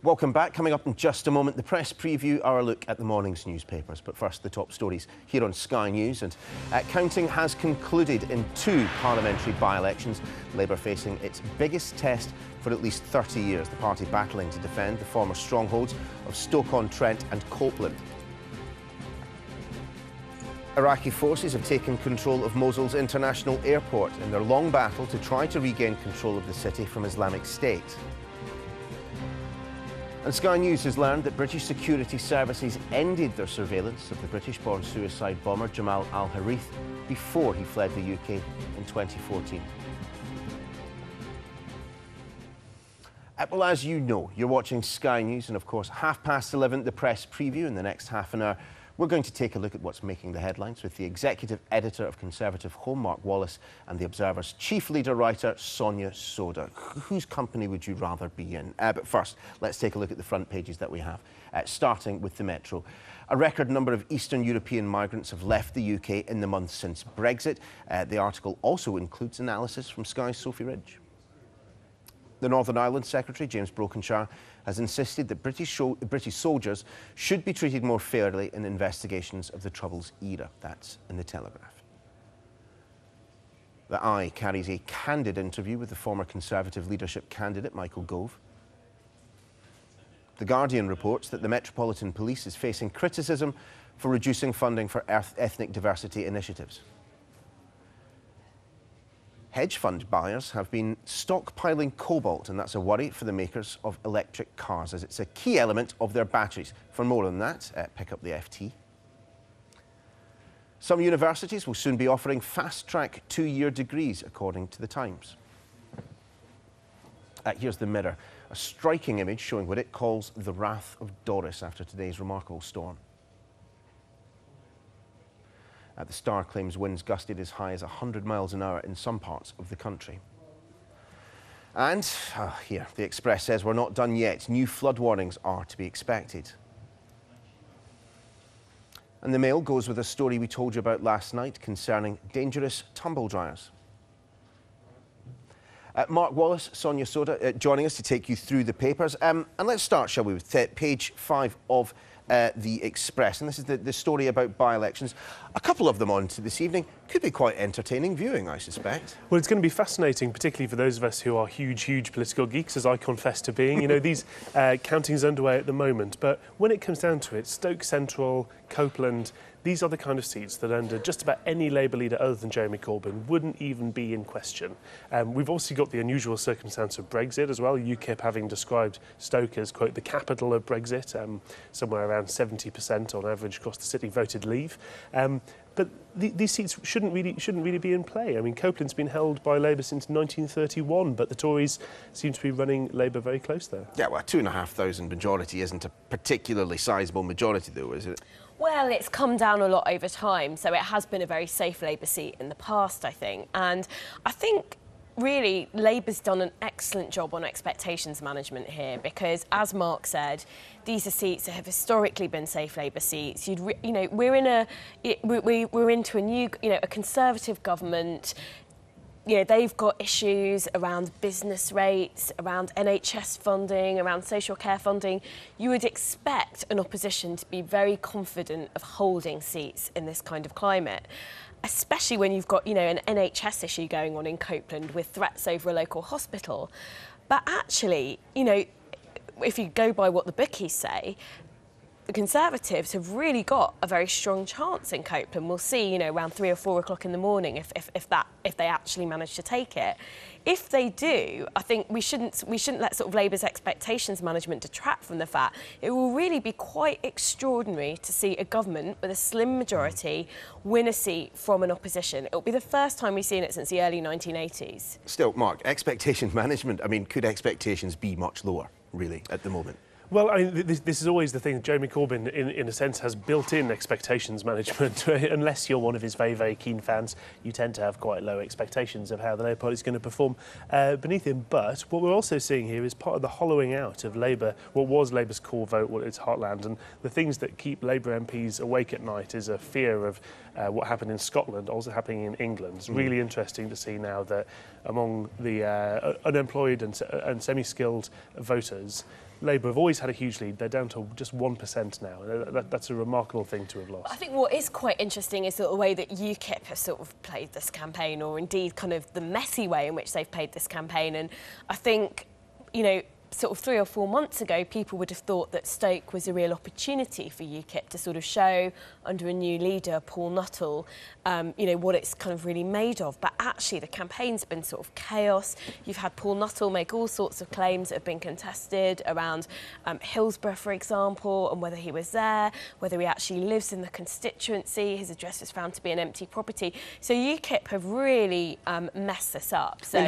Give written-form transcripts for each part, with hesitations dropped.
Welcome back. Coming up in just a moment, the press preview, our look at the morning's newspapers. But first, the top stories here on Sky News. And counting has concluded in 2 parliamentary by-elections. Labour facing its biggest test for at least 30 years. The party battling to defend the former strongholds of Stoke-on-Trent and Copeland. Iraqi forces have taken control of Mosul's international airport in their long battle to try to regain control of the city from Islamic State. And Sky News has learned that British security services ended their surveillance of the British-born suicide bomber Jamal al-Harith before he fled the UK in 2014. Well, as you know, you're watching Sky News, and of course, 11:30, the press preview. In the next half an hour, we're going to take a look at what's making the headlines with the executive editor of Conservative Home, Mark Wallace, and the Observer's chief leader writer, Sonia Sodha. Whose company would you rather be in? But first, let's take a look at the front pages that we have, starting with the Metro. A record number of Eastern European migrants have left the UK in the months since Brexit. The article also includes analysis from Sky's Sophie Ridge. The Northern Ireland Secretary, James Brokenshire, has insisted that British soldiers should be treated more fairly in investigations of the Troubles era. That's in the Telegraph. The Eye carries a candid interview with the former Conservative leadership candidate, Michael Gove. The Guardian reports that the Metropolitan Police is facing criticism for reducing funding for ethnic diversity initiatives. Hedge fund buyers have been stockpiling cobalt, and that's a worry for the makers of electric cars, as it's a key element of their batteries. For more on that, pick up the FT. Some universities will soon be offering fast-track 2-year degrees, according to the Times. Here's the Mirror, a striking image showing what it calls the wrath of Doris after today's remarkable storm. The Star claims winds gusted as high as 100 miles an hour in some parts of the country. And here, the Express says we're not done yet. New flood warnings are to be expected. And the Mail goes with a story we told you about last night concerning dangerous tumble dryers. Mark Wallace, Sonia Sodha joining us to take you through the papers. And let's start, shall we, with page 5 of the Express. And this is the story about by-elections. A couple of them on to this evening. Could be quite entertaining viewing, I suspect. Well, it's going to be fascinating, particularly for those of us who are huge political geeks, as I confess to being. You know, these countings underway at the moment. But when it comes down to it, Stoke Central, Copeland, these are the kind of seats that under just about any Labour leader other than Jeremy Corbyn wouldn't even be in question. We've obviously got the unusual circumstance of Brexit as well, UKIP having described Stoke as, quote, the capital of Brexit. Somewhere around 70% on average across the city voted leave. But these seats shouldn't really be in play. I mean, Copeland's been held by Labour since 1931, but the Tories seem to be running Labour very close there. Yeah, well, a 2,500 majority isn't a particularly sizable majority, though, is it? Well, it's come down a lot over time, so it has been a very safe Labour seat in the past, I think. And I think, really, Labour's done an excellent job on expectations management here because, as Mark said, these are seats that have historically been safe Labour seats. We're into a new, a Conservative government. They've got issues around business rates, around NHS funding, around social care funding. You would expect an opposition to be very confident of holding seats in this kind of climate, especially when you've got, an NHS issue going on in Copeland with threats over a local hospital. But actually, if you go by what the bookies say, the Conservatives have really got a very strong chance in Copeland. We'll see, around 3 or 4 o'clock in the morning if they actually manage to take it. If they do, I think we shouldn't let sort of Labour's expectations management detract from the fact it will really be quite extraordinary to see a government with a slim majority win a seat from an opposition. It'll be the first time we've seen it since the early 1980s. Still, Mark, expectations management, I mean, could expectations be much lower, really, at the moment? Well, I mean, this is always the thing. Jeremy Corbyn, in a sense, has built-in expectations management. Unless you're one of his very keen fans, you tend to have quite low expectations of how the Labour Party is going to perform beneath him. But what we're also seeing here is part of the hollowing out of Labour, what was Labour's core vote, what its heartland, and the things that keep Labour MPs awake at night is a fear of what happened in Scotland, also happening in England. It's really interesting to see now that among the unemployed and semi-skilled voters. Labour have always had a huge lead. They're down to just 1% now. That's a remarkable thing to have lost. I think what is quite interesting is the way that UKIP has sort of played this campaign, or indeed kind of the messy way in which they've played this campaign. And I think, you know, sort of 3 or 4 months ago, people would have thought that Stoke was a real opportunity for UKIP to sort of show, under a new leader, Paul Nuttall, you know, what it's kind of really made of. But actually, the campaign's been sort of chaos. You've had Paul Nuttall make all sorts of claims that have been contested around Hillsborough, for example, and whether he was there, whether he actually lives in the constituency. His address was found to be an empty property. So UKIP have really messed this up. So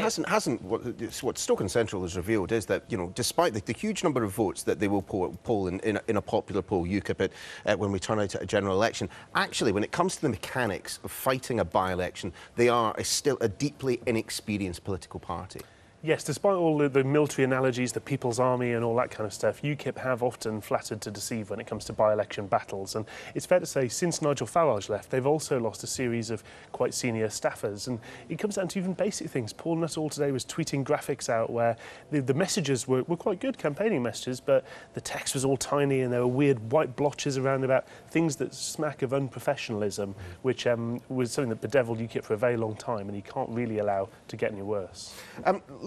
what Stoke and Central has revealed is that, you know, despite the huge number of votes that they will poll in a popular poll, UKIP, when we turn out at a general election, actually, when it comes to the mechanics of fighting a by-election, they are still a deeply inexperienced political party. Yes, despite all the military analogies, the People's Army and all that kind of stuff, UKIP have often flattered to deceive when it comes to by-election battles. And it's fair to say, since Nigel Farage left, they've also lost a series of quite senior staffers. And it comes down to even basic things. Paul Nuttall today was tweeting graphics out where the messages were quite good, campaigning messages, but the text was all tiny and there were weird white blotches around about things that smack of unprofessionalism, which was something that bedeviled UKIP for a very long time, and you can't really allow to get any worse.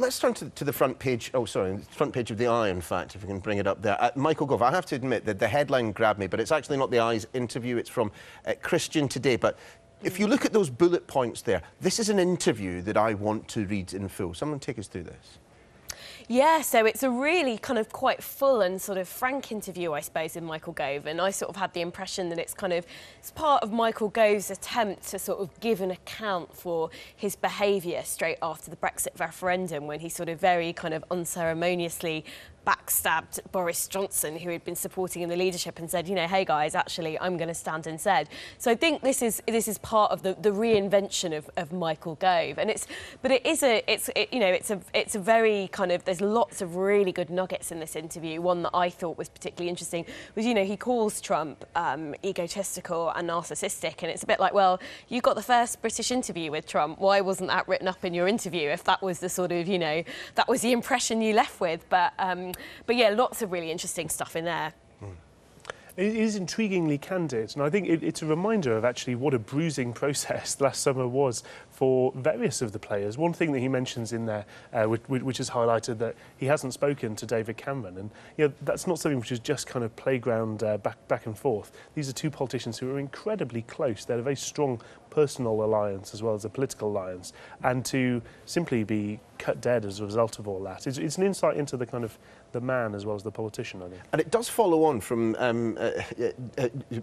Let's turn to the front page. Oh, sorry, the front page of the Eye, in fact, if we can bring it up there. Michael Gove, I have to admit that the headline grabbed me, but it's actually not the Eye's interview. It's from Christian Today. But if you look at those bullet points there, this is an interview that I want to read in full. Someone take us through this. Yeah, so it's a really kind of quite full and sort of frank interview, I suppose, in Michael Gove. And I sort of had the impression that it's part of Michael Gove's attempt to sort of give an account for his behaviour straight after the Brexit referendum, when he sort of very kind of unceremoniously backstabbed Boris Johnson, who he'd been supporting in the leadership, and said, you know, hey guys, actually, I'm going to stand instead. So I think this is part of the reinvention of Michael Gove, and it's a very kind of, there's lots of really good nuggets in this interview. One that I thought was particularly interesting was, you know, he calls Trump egotistical and narcissistic, and it's a bit like, well, you got the first British interview with Trump. Why wasn't that written up in your interview if that was the sort of, you know, that was the impression you left with? But yeah, lots of really interesting stuff in there. It is intriguingly candid, and I think it's a reminder of actually what a bruising process last summer was for various of the players. One thing that he mentions in there, which is highlighted, that he hasn't spoken to David Cameron, and you know, that's not something which is just kind of playground back and forth. These are two politicians who are incredibly close. They're a very strong personal alliance as well as a political alliance, and to simply be cut dead as a result of all that, it's an insight into the kind of the man as well as the politician, I think. And it does follow on from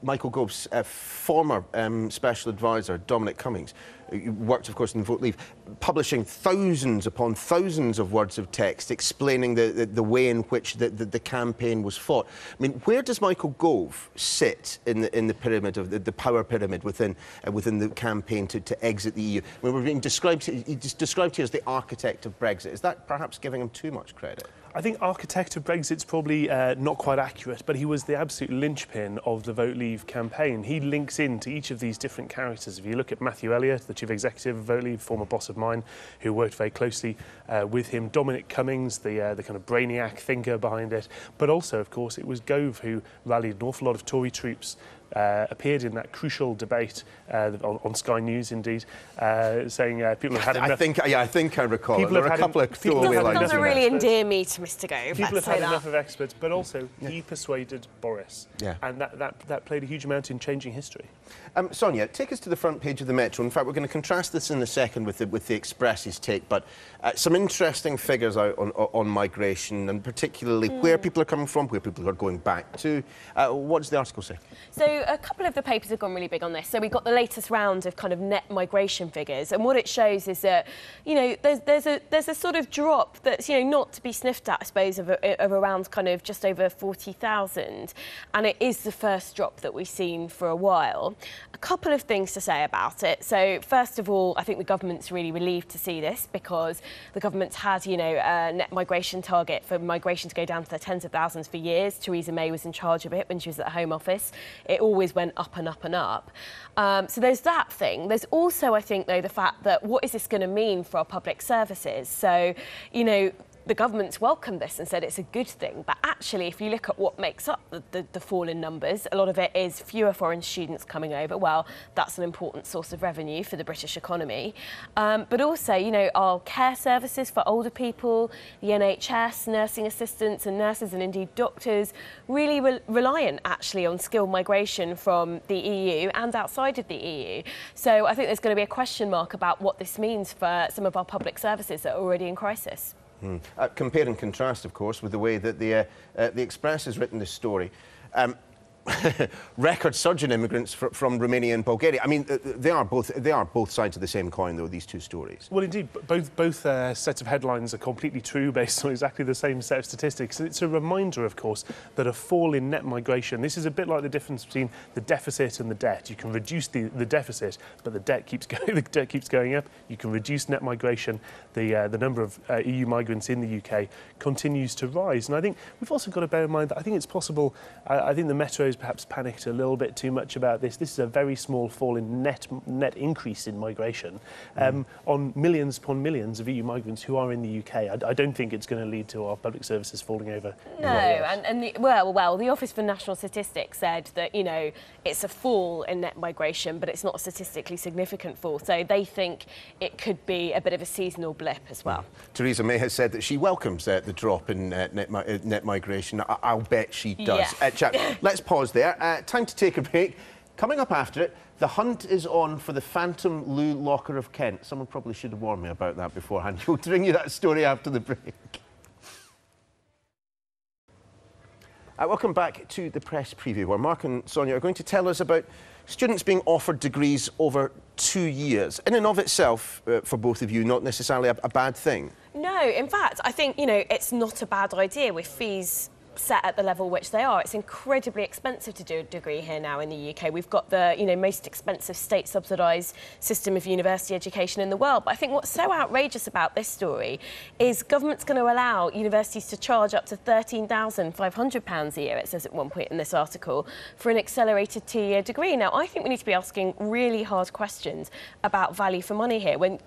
Michael Gove's former special advisor, Dominic Cummings, who worked, of course, in Vote Leave, publishing thousands upon thousands of words of text explaining the way in which the campaign was fought. I mean, where does Michael Gove sit in the pyramid of the power pyramid within the campaign to exit the EU? I mean, we're being described here as the architect of Brexit. Is that perhaps giving him too much credit? I think architect of Brexit's probably not quite accurate, but he was the absolute linchpin of the Vote Leave campaign. He links into each of these different characters. If you look at Matthew Elliott, the chief executive of Vote Leave, former boss of mine, who worked very closely with him, Dominic Cummings, the kind of brainiac thinker behind it, but also, of course, it was Gove who rallied an awful lot of Tory troops, appeared in that crucial debate on Sky News, indeed, saying people have had enough. I think I recall. There were a couple of throwaway lines. It doesn't really endear me to Mr. Gove. People have had enough of experts, but also he persuaded Boris, and that played a huge amount in changing history. Sonia, take us to the front page of the Metro. In fact, we're going to contrast this in a second with the Express's take, but some interesting figures out on migration, and particularly where people are coming from, where people are going back to. What does the article say? So a couple of the papers have gone really big on this. So we've got the latest round of kind of net migration figures, and what it shows is that, you know, there's a sort of drop that's, you know, not to be sniffed at, I suppose, of around kind of just over 40,000, and it is the first drop that we've seen for a while. A couple of things to say about it. So first of all, I think the government's really relieved to see this, because the government's had, you know, a net migration target for migration to go down to the tens of thousands for years. Theresa May was in charge of it when she was at the Home Office. It all always went up and up and up. So there's that thing. There's also, I think, though, the fact that what is this going to mean for our public services? So, you know, the government's welcomed this and said it's a good thing, but actually if you look at what makes up the fall in numbers, a lot of it is fewer foreign students coming over. Well, that's an important source of revenue for the British economy. But also, you know, our care services for older people, the NHS, nursing assistants and nurses and indeed doctors, really reliant actually on skilled migration from the EU and outside of the EU. So I think there's going to be a question mark about what this means for some of our public services that are already in crisis. Compare and contrast, of course, with the way that the Express has written this story. Record surge in immigrants from Romania and Bulgaria. I mean, they are both sides of the same coin, though, these two stories. Well, indeed, both sets of headlines are completely true based on exactly the same set of statistics. It's a reminder, of course, that a fall in net migration, this is a bit like the difference between the deficit and the debt. You can reduce the deficit, but the debt keeps going. The debt keeps going up. You can reduce net migration. The number of EU migrants in the UK continues to rise, and I think we've also got to bear in mind that I think it's possible. I think the Metro perhaps panicked a little bit too much about this. This is a very small fall in net increase in migration on millions upon millions of EU migrants who are in the UK. I don't think it's going to lead to our public services falling over. No, and the Office for National Statistics said that, you know, it's a fall in net migration, but it's not a statistically significant fall. So they think it could be a bit of a seasonal blip as well. Theresa May has said that she welcomes the drop in net migration. I'll bet she does. Yeah. Let's pause there. Time to take a break. Coming up after it, the hunt is on for the Phantom Lou Locker of Kent. Someone probably should have warned me about that beforehand. We'll bring you that story after the break. Welcome back to the press preview, where Mark and Sonia are going to tell us about students being offered degrees over 2 years. In and of itself, for both of you, not necessarily a bad thing. No, in fact, I think, you know, it's not a bad idea with fees set at the level which they are. It's incredibly expensive to do a degree here now in the UK. We've got the, you know, most expensive state subsidised system of university education in the world. But I think what's so outrageous about this story is government's going to allow universities to charge up to £13,500 a year, it says at one point in this article, for an accelerated 2-year degree. Now, I think we need to be asking really hard questions about value for money here. When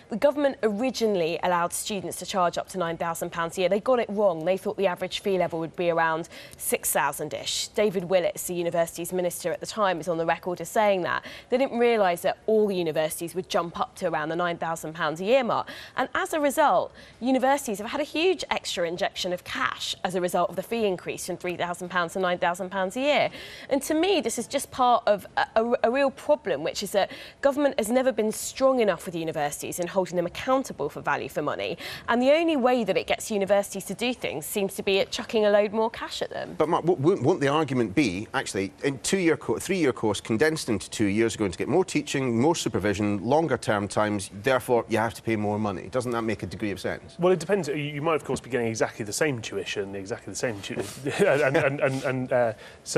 the government originally allowed students to charge up to £9,000 a year, they got it wrong. They thought the average fee level would be around 6,000-ish. David Willetts, the university's minister at the time, is on the record as saying that. They didn't realise that all the universities would jump up to around the £9,000 a year mark. And as a result, universities have had a huge extra injection of cash as a result of the fee increase from £3,000 to £9,000 a year. And to me, this is just part of a real problem, which is that government has never been strong enough with universities in holding them accountable for value for money. And the only way that it gets universities to do things seems to be at chucking a load more cash at them. But Mark, won't the argument be, actually, in 3-year course condensed into 2 years, going to get more teaching, more supervision, longer term times, therefore you have to pay more money? Doesn't that make a degree of sense? Well, it depends. You might, of course, be getting exactly the same tuition, certainly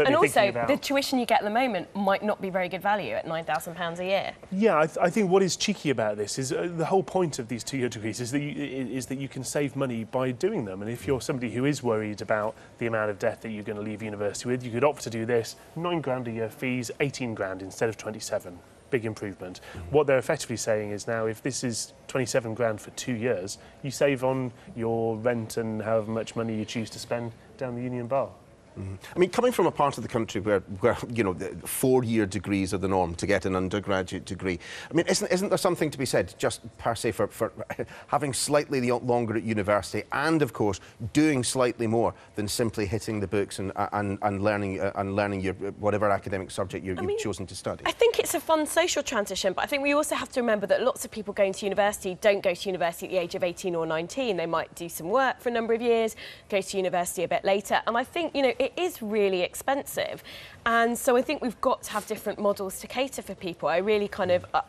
and also, thinking about... the tuition you get at the moment might not be very good value at £9,000 a year. Yeah, I think what is cheeky about this is the whole point of these 2-year degrees is that you can save money by doing them. And if you're somebody who is worried about the amount of debt that you're going to leave university with, you could opt to do this. £9 a year fees, 18 grand instead of 27. Big improvement. What they're effectively saying is now, if this is 27 grand for 2 years, you save on your rent and however much money you choose to spend down the Union Bar. I mean, coming from a part of the country where you know, 4-year degrees are the norm to get an undergraduate degree, I mean, isn't there something to be said, just per se, for having slightly longer at university and, of course, doing slightly more than simply hitting the books and learning your whatever academic subject you've chosen to study? I think it's a fun social transition, but I think we also have to remember that lots of people going to university don't go to university at the age of 18 or 19. They might do some work for a number of years, go to university a bit later, and I think, you know, it is really expensive. And so I think we've got to have different models to cater for people. I really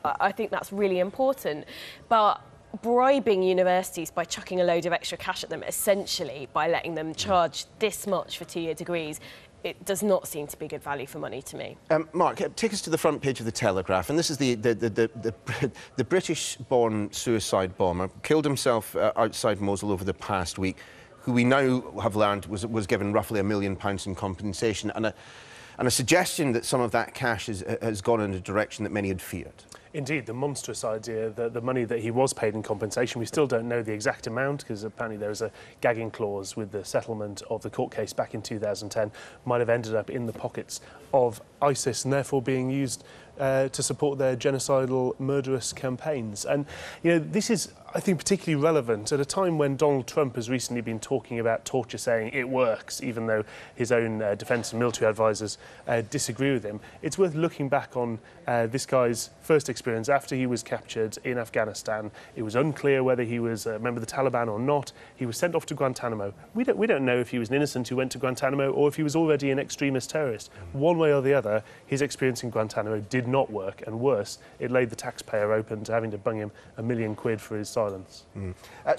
I think that's really important. But bribing universities by chucking a load of extra cash at them, essentially by letting them charge this much for 2-year degrees, it does not seem to be good value for money to me. Mark, take us to the front page of the Telegraph, and this is the British-born suicide bomber, killed himself outside Mosul over the past week, who we now have learned was given roughly £1 million in compensation, and and a suggestion that some of that cash has gone in a direction that many had feared. Indeed, the monstrous idea that the money that he was paid in compensation, we still don't know the exact amount because apparently there was a gagging clause with the settlement of the court case back in 2010, might have ended up in the pockets of ISIS and therefore being used to support their genocidal, murderous campaigns. And, you know, this is, I think, particularly relevant at a time when Donald Trump has recently been talking about torture, saying it works, even though his own defence and military advisors disagree with him. It's worth looking back on this guy's first experience after he was captured in Afghanistan. It was unclear whether he was a member of the Taliban or not. He was sent off to Guantanamo. We don't know if he was an innocent who went to Guantanamo or if he was already an extremist terrorist. One way or the other, his experience in Guantanamo did not work, and worse, it laid the taxpayer open to having to bung him £1 million for his silence.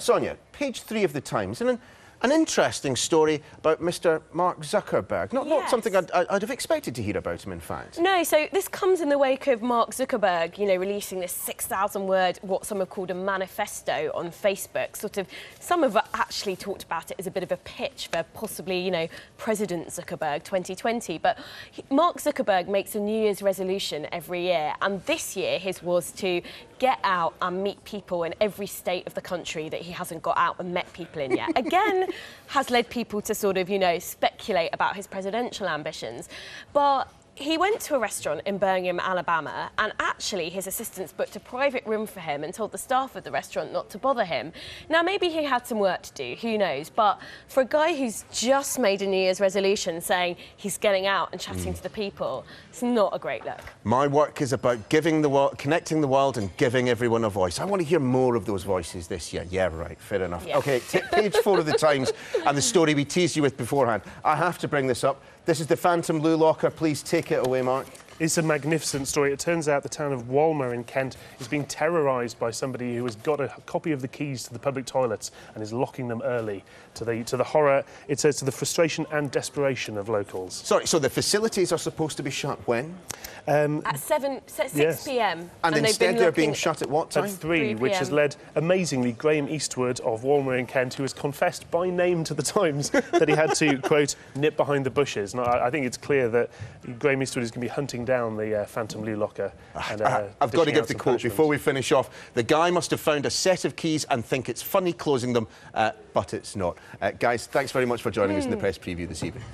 Sonia, page 3 of the Times, and an interesting story about Mr. Mark Zuckerberg. Not something I'd have expected to hear about him, in fact. No, so this comes in the wake of Mark Zuckerberg, you know, releasing this 6,000-word, what some have called a manifesto on Facebook. Sort of, some have actually talked about it as a bit of a pitch for possibly, you know, President Zuckerberg 2020. But Mark Zuckerberg makes a New Year's resolution every year, and this year his was to get out and meet people in every state of the country that he hasn't got out and met people in yet. Again, has led people to sort of, you know, speculate about his presidential ambitions. But he went to a restaurant in Birmingham, Alabama, and actually his assistants booked a private room for him and told the staff of the restaurant not to bother him. Now, maybe he had some work to do, who knows? But for a guy who's just made a New Year's resolution saying he's getting out and chatting to the people, it's not a great look. My work is about giving the world, connecting the world and giving everyone a voice. I want to hear more of those voices this year. Yeah, right, fair enough. Yeah. OK, page 4 of the Times and the story we teased you with beforehand. I have to bring this up. This is the Phantom Loo Locker. Please take it away, Mark. It's a magnificent story. It turns out the town of Walmer in Kent is being terrorised by somebody who has got a copy of the keys to the public toilets and is locking them early, to the horror, it says, to the frustration and desperation of locals. Sorry, so the facilities are supposed to be shut when? At 6 p.m. And instead they're being shut at what time? At 3, which has led, amazingly, Graham Eastwood of Walmer in Kent, who has confessed by name to the Times that he had to, quote, nip behind the bushes. And I think it's clear that Graham Eastwood is going to be hunting down the Phantom Loo Locker. And, I've got to give the quote before we finish off. The guy must have found a set of keys and think it's funny closing them, but it's not. Guys, thanks very much for joining us in the press preview this evening.